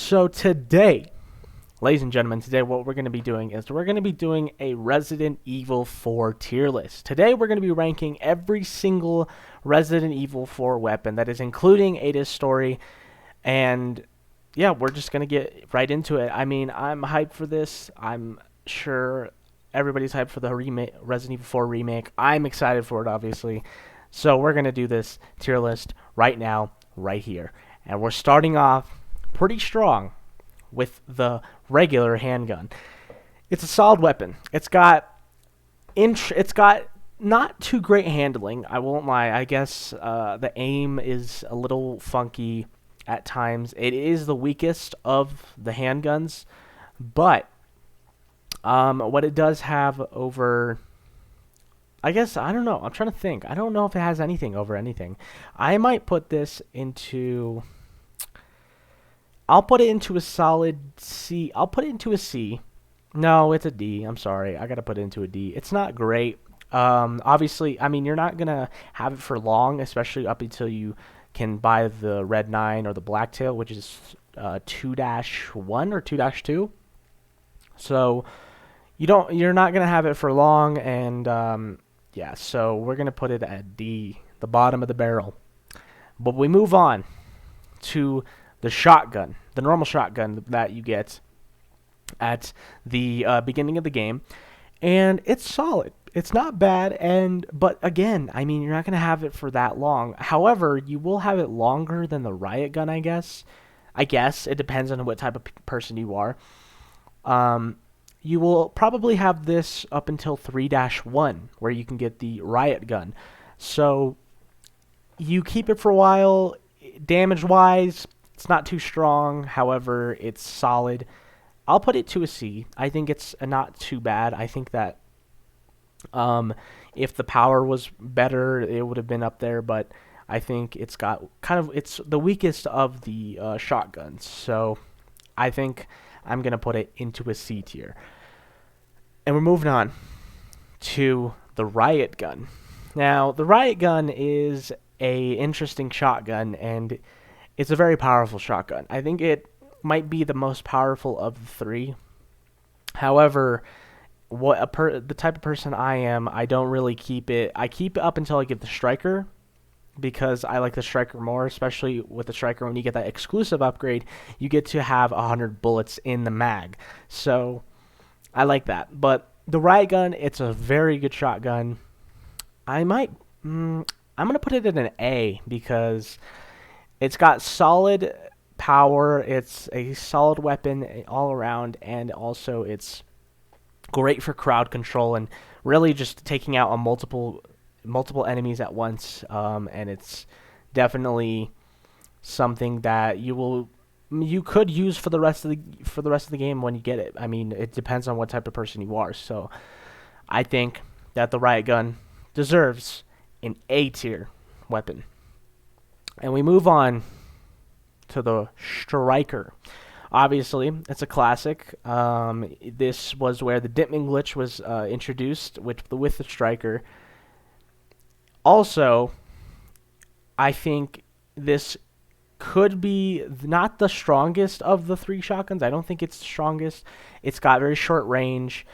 So today, ladies and gentlemen, today what we're going to be doing is we're going to be doing a Resident Evil 4 tier list. Today we're going to be ranking every single Resident Evil 4 weapon that is including Ada's story, and yeah, we're just going to get right into it. I mean, I'm hyped for this. I'm sure everybody's hyped for the Resident Evil 4 remake. I'm excited for it, obviously. So we're going to do this tier list right now, right here. And we're starting off pretty strong with the regular handgun. It's a solid weapon. It's got not too great handling. I won't lie. I guess the aim is a little funky at times. It is the weakest of the handguns, but what it does have over, I guess, I don't know. I'm trying to think. I don't know if it has anything over anything. I might put this into, I'll put it into a solid C. I'll put it into a C. No, it's a D. I'm sorry. I got to put it into a D. It's not great. Obviously, I mean, you're not going to have it for long, especially up until you can buy the Red 9 or the Blacktail, which is 2-1 or 2-2. So you're not going to have it for long, and yeah, so we're going to put it at D, the bottom of the barrel. But we move on to the shotgun, the normal shotgun that you get at the beginning of the game, and it's solid. It's not bad, but again, I mean, you're not going to have it for that long. However, you will have it longer than the riot gun, I guess. It depends on what type of person you are. You will probably have this up until 3-1, where you can get the riot gun. So you keep it for a while. Damage-wise, it's not too strong. However, it's solid. I'll put it to a C. I think it's not too bad. I think that if the power was better, it would have been up there. But I think it's got it's the weakest of the shotguns. So I think I'm going to put it into a C tier. And we're moving on to the riot gun. Now, the riot gun is a interesting shotgun, and it's a very powerful shotgun. I think it might be the most powerful of the three. However, the type of person I am, I don't really keep it. I keep it up until I get the striker, because I like the striker more, especially with the striker. When you get that exclusive upgrade, you get to have 100 bullets in the mag. So I like that. But the riot gun, it's a very good shotgun. I'm going to put it in an A, because it's got solid power. It's a solid weapon all around, and also it's great for crowd control and really just taking out multiple enemies at once. And it's definitely something that you could use for the rest of the game when you get it. I mean, it depends on what type of person you are. So I think that the riot gun deserves an A tier weapon. And we move on to the striker. Obviously, it's a classic. This was where the dipping glitch was introduced with the striker. Also, I think this could be not the strongest of the three shotguns. I don't think it's the strongest. It's got very short range,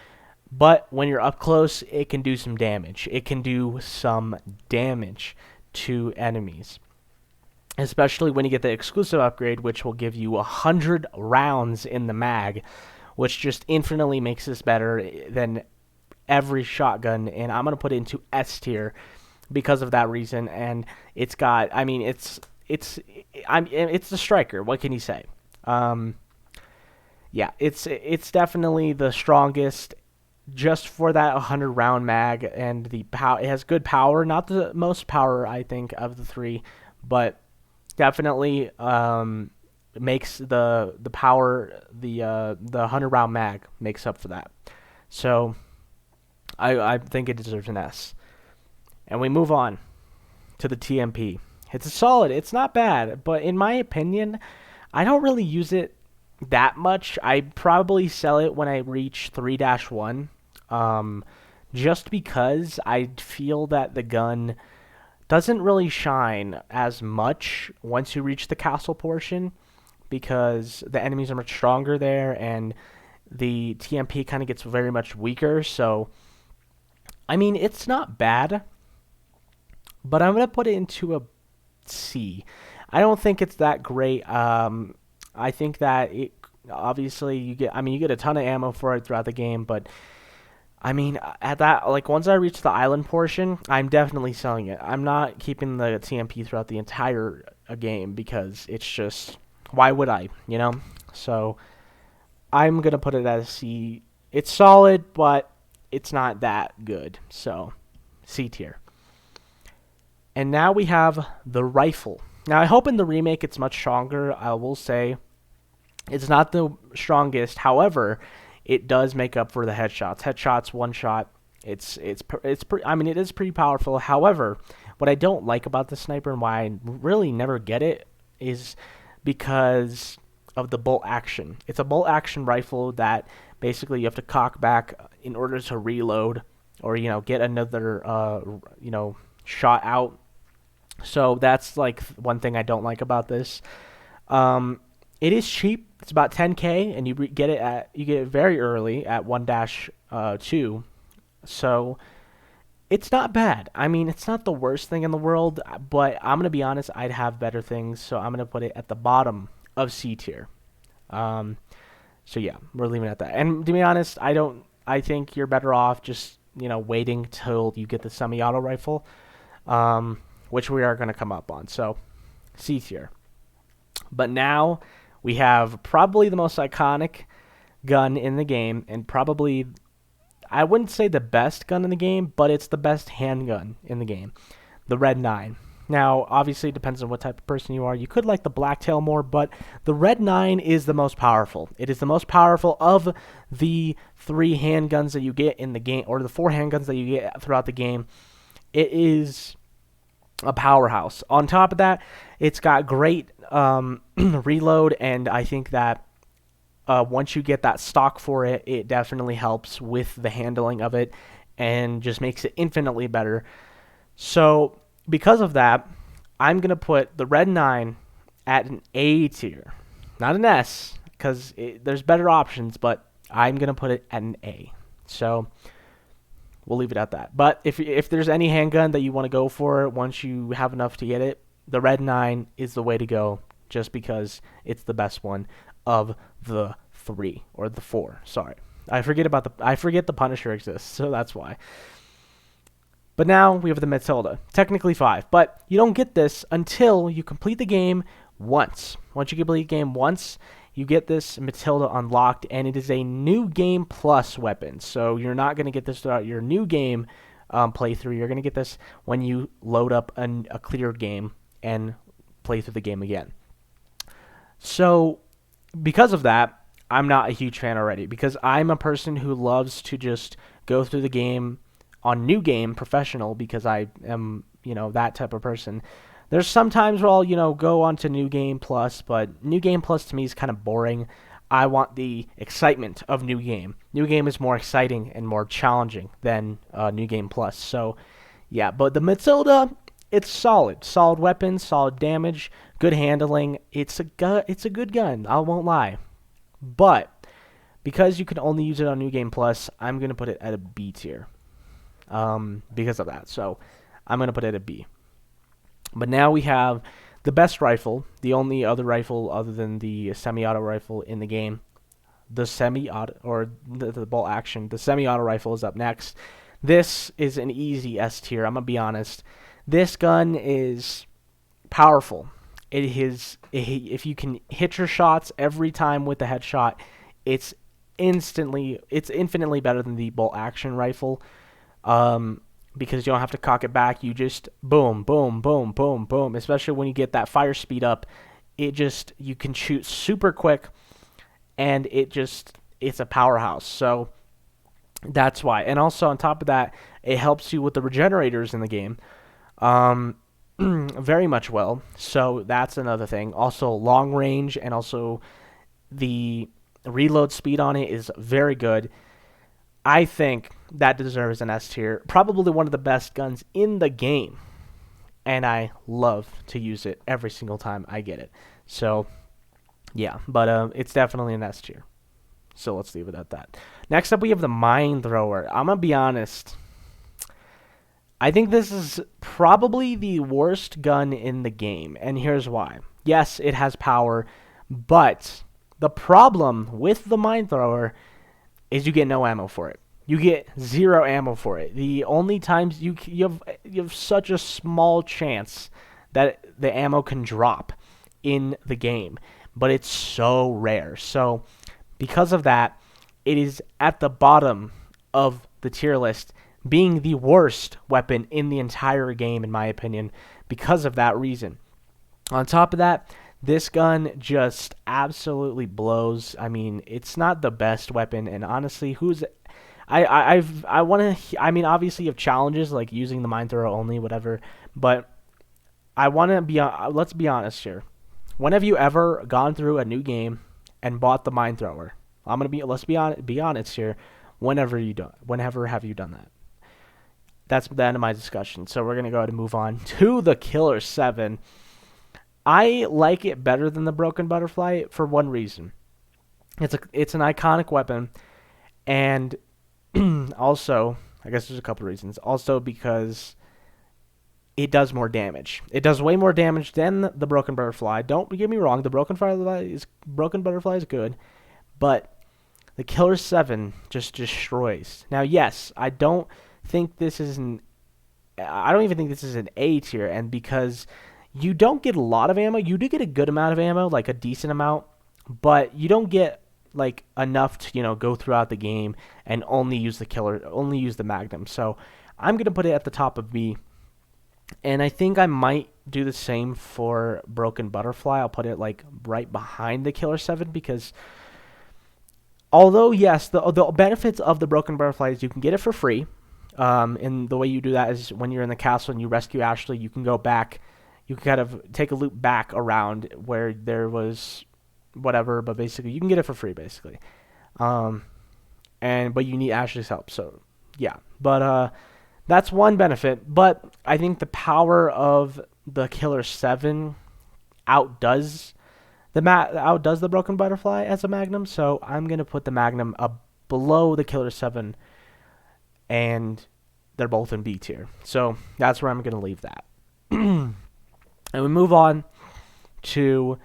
but when you're up close, it can do some damage. It can do some damage to enemies, especially when you get the exclusive upgrade, which will give you 100 rounds in the mag, which just infinitely makes this better than every shotgun. And I'm going to put it into S tier because of that reason. And it's got, I mean, it's the striker. What can you say? Yeah, it's definitely the strongest, just for that 100 round mag, and the power. It has good power, not the most power, I think, of the three, but definitely makes the power, the 100 round mag makes up for that. So I think it deserves an S. And we move on to the TMP. It's a solid. It's not bad, but in my opinion, I don't really use it that much. I probably sell it when I reach 3-1, just because I feel that the gun doesn't really shine as much once you reach the castle portion. because the enemies are much stronger there, and the TMP kind of gets very much weaker. So, I mean, it's not bad, but I'm going to put it into a C. I don't think it's that great. I think that it obviously you get a ton of ammo for it throughout the game, but I mean, at that, like, once I reach the island portion, I'm definitely selling it. I'm not keeping the TMP throughout the entire game because it's just, why would I, you know? So I'm gonna put it as C. It's solid, but it's not that good. So C tier. And now we have the rifle. Now I hope in the remake it's much stronger. I will say it's not the strongest. However, it does make up for the headshots. Headshots, one shot. I mean, it is pretty powerful. However, what I don't like about the sniper and why I really never get it is because of the bolt action. It's a bolt action rifle that basically you have to cock back in order to reload or get another shot out. So that's like one thing I don't like about this. It is cheap. It's about 10K, and you get it very early at 1-2. So it's not bad. I mean, it's not the worst thing in the world, but I'm gonna be honest. I'd have better things, so I'm gonna put it at the bottom of C tier. So yeah, we're leaving it at that. And to be honest, I think you're better off just waiting till you get the semi-auto rifle, which we are gonna come up on. So C tier. But now we have probably the most iconic gun in the game, and probably, I wouldn't say the best gun in the game, but it's the best handgun in the game, the Red 9. Now, obviously, it depends on what type of person you are. You could like the Blacktail more, but the Red 9 is the most powerful. It is the most powerful of the 3 handguns that you get in the game, or the 4 handguns that you get throughout the game. It is a powerhouse. On top of that, it's got great reload, and I think that once you get that stock for it, it definitely helps with the handling of it and just makes it infinitely better. So because of that, I'm going to put the Red 9 at an A tier. Not an S, because there's better options, but I'm going to put it at an A. So we'll leave it at that. But if there's any handgun that you want to go for once you have enough to get it, the Red 9 is the way to go, just because it's the best one of the 3 or the 4. Sorry, I forget the Punisher exists, so that's why. But now we have the Matilda, technically 5, but you don't get this until you complete the game once. Once you complete the game once, you get this Matilda unlocked, and it is a new game plus weapon. So you're not going to get this throughout your new game playthrough. You're going to get this when you load up a cleared game and play through the game again. So because of that, I'm not a huge fan already, because I'm a person who loves to just go through the game on New Game Professional, because I am, that type of person. There's some times where I'll, go on to New Game Plus, but New Game Plus to me is kind of boring. I want the excitement of New Game. New Game is more exciting and more challenging than New Game Plus. So, yeah, but the Matilda, it's solid. Solid weapons, solid damage, good handling. It's a good gun, I won't lie. But because you can only use it on New Game Plus, I'm going to put it at a B tier. Because of that. So I'm going to put it at B. But now we have the best rifle, the only other rifle other than the semi-auto rifle in the game. The semi-auto, or the bolt action, the semi-auto rifle is up next. This is an easy S tier, I'm going to be honest. This gun is powerful. If you can hit your shots every time with the headshot, it's infinitely better than the bolt action rifle. Because you don't have to cock it back. You just boom, boom, boom, boom, boom. Especially when you get that fire speed up, you can shoot super quick, and it's a powerhouse. So that's why. And also on top of that, it helps you with the regenerators in the game, very much well. So that's another thing. Also long range, and also the reload speed on it is very good. I think that deserves an S tier. Probably one of the best guns in the game. And I love to use it every single time I get it. So Yeah, but it's definitely an S tier. So let's leave it at that. Next up, we have the Mine Thrower. I'm gonna be honest. I think this is probably the worst gun in the game, and here's why. Yes, it has power, but the problem with the Mine Thrower is you get no ammo for it. You get zero ammo for it. The only times you have such a small chance that the ammo can drop in the game, but it's so rare. So because of that, it is at the bottom of the tier list, being the worst weapon in the entire game, in my opinion, because of that reason. On top of that, this gun just absolutely blows. I mean, it's not the best weapon, and honestly, I want to. I mean, obviously, you have challenges like using the mine thrower only, whatever. But I want to be. Let's be honest here. When have you ever gone through a new game and bought the mine thrower? I'm gonna be. Let's be honest here. Whenever have you done that? That's the end of my discussion. So we're gonna go ahead and move on to the Killer 7. I like it better than the Broken Butterfly for one reason. It's an iconic weapon, and also I guess there's a couple reasons. Also because it does more damage. It does way more damage than the Broken Butterfly. Don't get me wrong. The Broken Butterfly is good, but the Killer 7 just destroys. Now, yes, I don't think this is an. I don't even think this is an A tier, and because you don't get a lot of ammo, you do get a good amount of ammo, like a decent amount, but you don't get like enough to go throughout the game and only use the Magnum. So I'm gonna put it at the top of B, and I think I might do the same for Broken Butterfly. I'll put it like right behind the Killer 7 because although yes, the benefits of the Broken Butterfly is you can get it for free. And the way you do that is when you're in the castle and you rescue Ashley, you can go back. You can kind of take a loop back around where there was whatever, but basically you can get it for free, basically. But you need Ashley's help, so yeah. But that's one benefit. But I think the power of the Killer 7 outdoes the Broken Butterfly as a Magnum. So I'm gonna put the Magnum up below the Killer 7, and they're both in B tier. So that's where I'm gonna leave that. And we move on to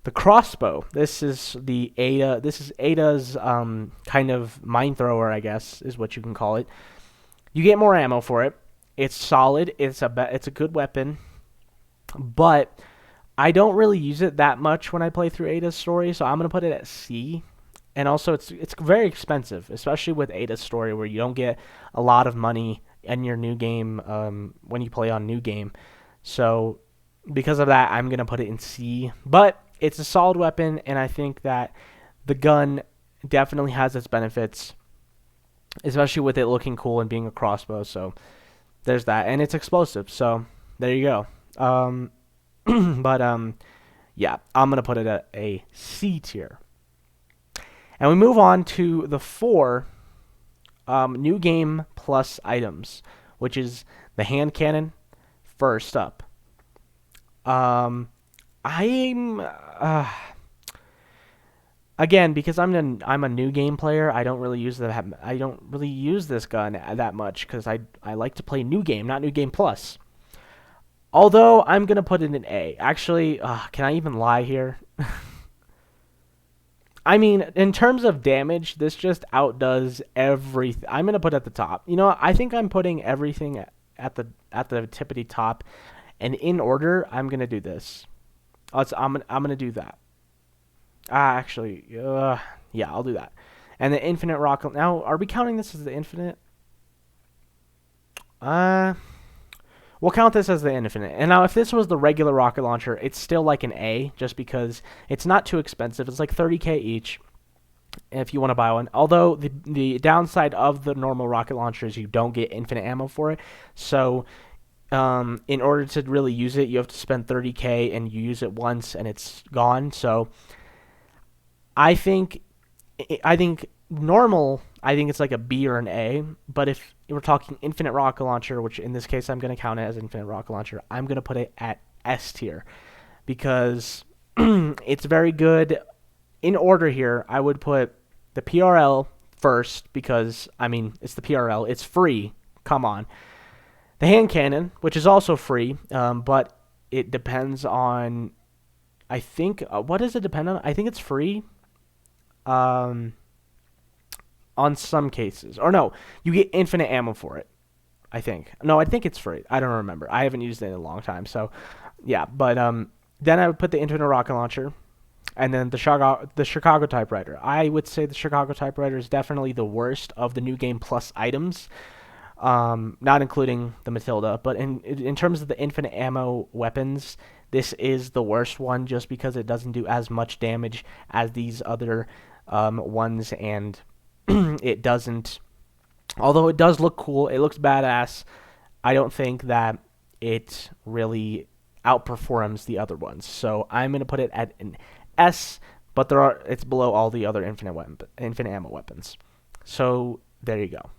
the crossbow. This is the Ada. This is Ada's kind of mine thrower, I guess, is what you can call it. You get more ammo for it. It's solid. It's a good weapon, but I don't really use it that much when I play through Ada's story, so I'm gonna put it at C. And also, it's very expensive, especially with Ada's story, where you don't get a lot of money in your new game when you play on new game. So because of that, I'm gonna put it in C. But it's a solid weapon, and I think that the gun definitely has its benefits, especially with it looking cool and being a crossbow. So there's that, and it's explosive. So there you go. Yeah, I'm gonna put it at a C tier. And we move on to the 4 new game plus items, which is the hand cannon. First up, I'm again because I'm a new game player. I don't really use this gun that much because I like to play new game, not new game plus. Although I'm gonna put it in A. Actually, can I even lie here? I mean, in terms of damage, this just outdoes everything. I'm gonna put it at the top. I think I'm putting everything at the tippity top, and in order, I'm gonna do this. I'm gonna do that. Actually, yeah, I'll do that. And the infinite rocket. Now, are we counting this as the infinite? We'll count this as the infinite. And now if this was the regular rocket launcher, it's still like an A just because it's not too expensive. It's like 30K each if you want to buy one. Although the downside of the normal rocket launcher is you don't get infinite ammo for it. So in order to really use it, you have to spend 30K and you use it once and it's gone. So I think normal, I think it's like a B or an A, but if we're talking infinite rocket launcher, which in this case I'm going to count it as infinite rocket launcher, I'm going to put it at S tier because It's very good. In order here, I would put the PRL first because, I mean, it's the PRL. It's free. Come on. The hand cannon, which is also free, but it depends on, I think, what does it depend on? I think it's free on some cases. Or no, you get infinite ammo for it, I think. No, I think it's free. I don't remember. I haven't used it in a long time. So, yeah. But then I would put the infinite rocket launcher. And then the Chicago typewriter. I would say the Chicago typewriter is definitely the worst of the new game plus items, not including the Matilda. But in terms of the infinite ammo weapons, this is the worst one just because it doesn't do as much damage as these other ones, and it doesn't. Although it does look cool, it looks badass. I don't think that it really outperforms the other ones. So I'm gonna put it at an S, but it's below all the other infinite ammo weapons. So there you go.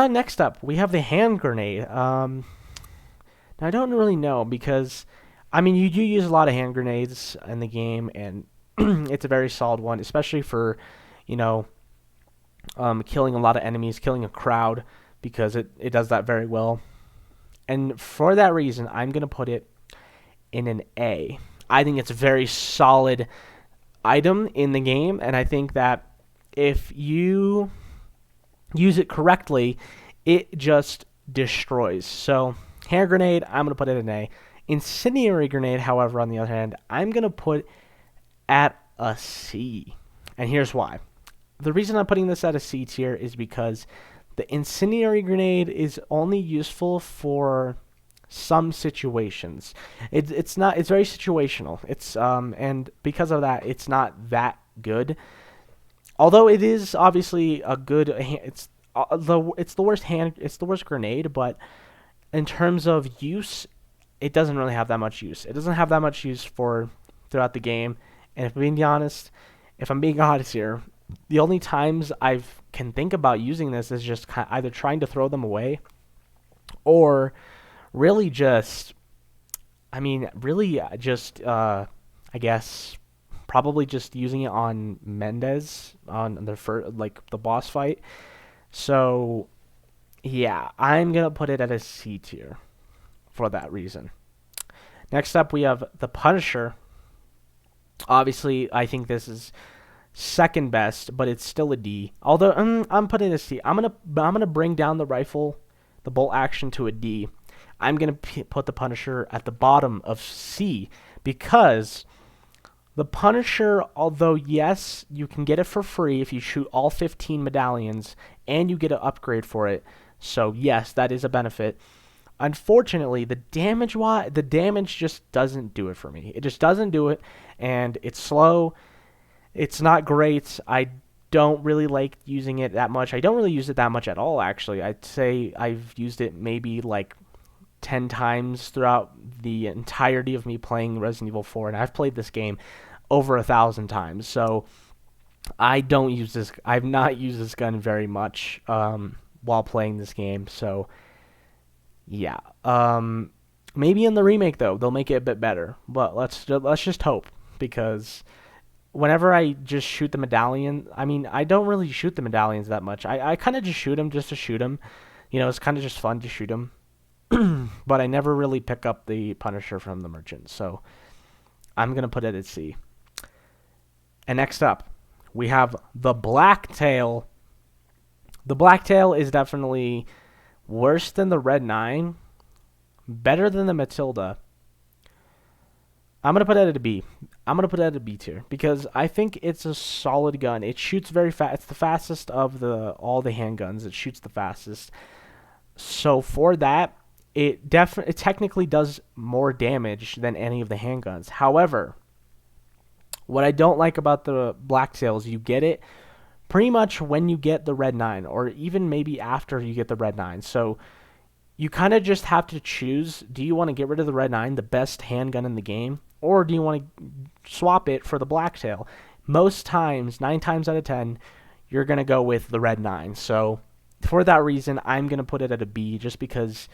Next up, we have the hand grenade. Now I don't really know because, I mean, you do use a lot of hand grenades in the game, and it's a very solid one, especially for, you know, killing a lot of enemies, killing a crowd, because it does that very well. And for that reason, I'm gonna put it in an A. I think it's a very solid item in the game, and I think that if you use it correctly, it just destroys. So, hand grenade, I'm going to put it in A. Incendiary grenade, however, on the other hand, I'm going to put at a C. And here's why. The reason I'm putting this at a C tier is because the incendiary grenade is only useful for some situations. It's very situational. And because of that, it's not that good. Although it is obviously a good, it's the worst grenade, but in terms of use, it doesn't really have that much use. It doesn't have that much use throughout the game. And if I'm being honest here, the only times I can think about using this is just either trying to throw them away, or really just, I guess, probably just using it on Mendez on the boss fight. So, yeah, I'm gonna put it at a C tier for that reason. Next up, we have the Punisher. Obviously, I think this is second best, but it's still a D. Although I'm putting it a C. I'm gonna bring down the rifle, the bolt action, to a D. I'm going to put the Punisher at the bottom of C because the Punisher, although yes, you can get it for free if you shoot all 15 medallions and you get an upgrade for it. So yes, that is a benefit. Unfortunately, the damage just doesn't do it for me. It just doesn't do it, and it's slow. It's not great. I don't really like using it that much. I don't really use it that much at all, actually. I'd say I've used it maybe like 10 times throughout the entirety of me playing Resident Evil 4, and I've played this game over 1,000 times. So I've not used this gun very much while playing this game. So yeah, maybe in the remake though they'll make it a bit better, but let's just hope, because whenever I just shoot the medallion, I mean, I don't really shoot the medallions that much. I kind of just shoot them just to shoot them. You know, it's kind of just fun to shoot them. But I never really pick up the Punisher from the merchant, so I'm going to put it at C. And next up, we have the Blacktail. The Blacktail is definitely worse than the Red 9, better than the Matilda. I'm going to put it at a B. I'm going to put it at a B tier because I think it's a solid gun. It shoots very fast. It's the fastest of all the handguns. It shoots the fastest. So for that, it technically does more damage than any of the handguns. However, what I don't like about the Blacktail is you get it pretty much when you get the Red 9, or even maybe after you get the Red 9. So you kind of just have to choose, do you want to get rid of the Red 9, the best handgun in the game, or do you want to swap it for the Blacktail? Most times, 9 times out of 10, you're going to go with the Red 9. So for that reason, I'm going to put it at a B, just because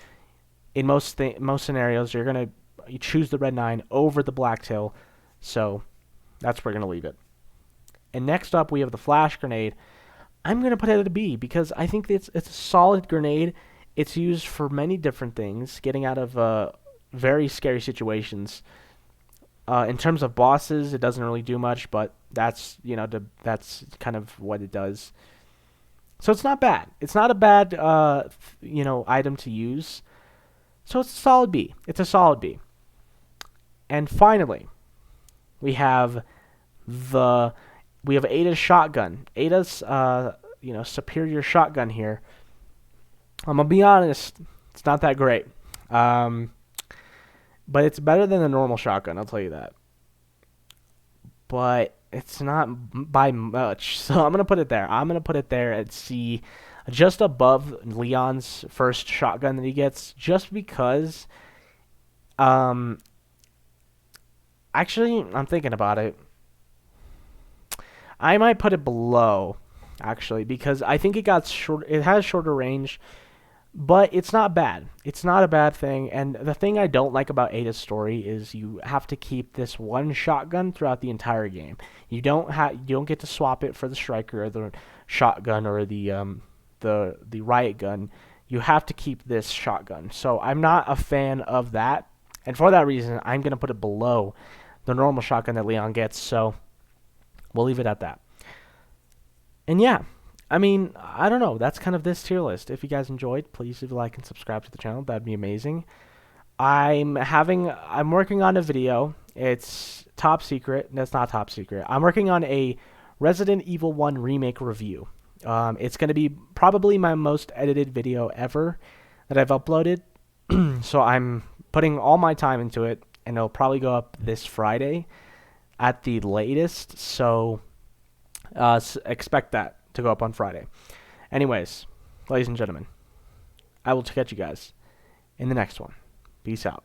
in most scenarios, you're going to choose the Red 9 over the Blacktail So that's where we're going to leave it. And next up, we have the flash grenade. I'm going to put it at a B because I think it's a solid grenade. It's used for many different things, getting out of very scary situations. In terms of bosses, it doesn't really do much, but that's that's kind of what it does. So it's not bad. It's not a bad item to use. So it's a solid B. It's a solid B. And finally, we have Ada's shotgun. Ada's superior shotgun here. I'm gonna be honest, it's not that great. But it's better than the normal shotgun, I'll tell you that. But it's not by much, so I'm gonna put it there. I'm gonna put it there at C, just above Leon's first shotgun that he gets, just because. Actually, I'm thinking about it. I might put it below, actually, because I think it has shorter range, but it's not bad. It's not a bad thing. And the thing I don't like about Ada's story is you have to keep this one shotgun throughout the entire game. You don't get to swap it for the striker or the shotgun or the riot gun. You have to keep this shotgun. So I'm not a fan of that. And for that reason, I'm going to put it below the normal shotgun that Leon gets. So we'll leave it at that. And yeah, I mean, I don't know. That's kind of this tier list. If you guys enjoyed, please leave a like and subscribe to the channel. That'd be amazing. I'm working on a video. It's top secret. That's not top secret. I'm working on a Resident Evil 1 remake review. It's going to be probably my most edited video ever that I've uploaded. So I'm putting all my time into it, and it'll probably go up this Friday at the latest. So expect that to go up on Friday. Anyways, ladies and gentlemen, I will catch you guys in the next one. Peace out.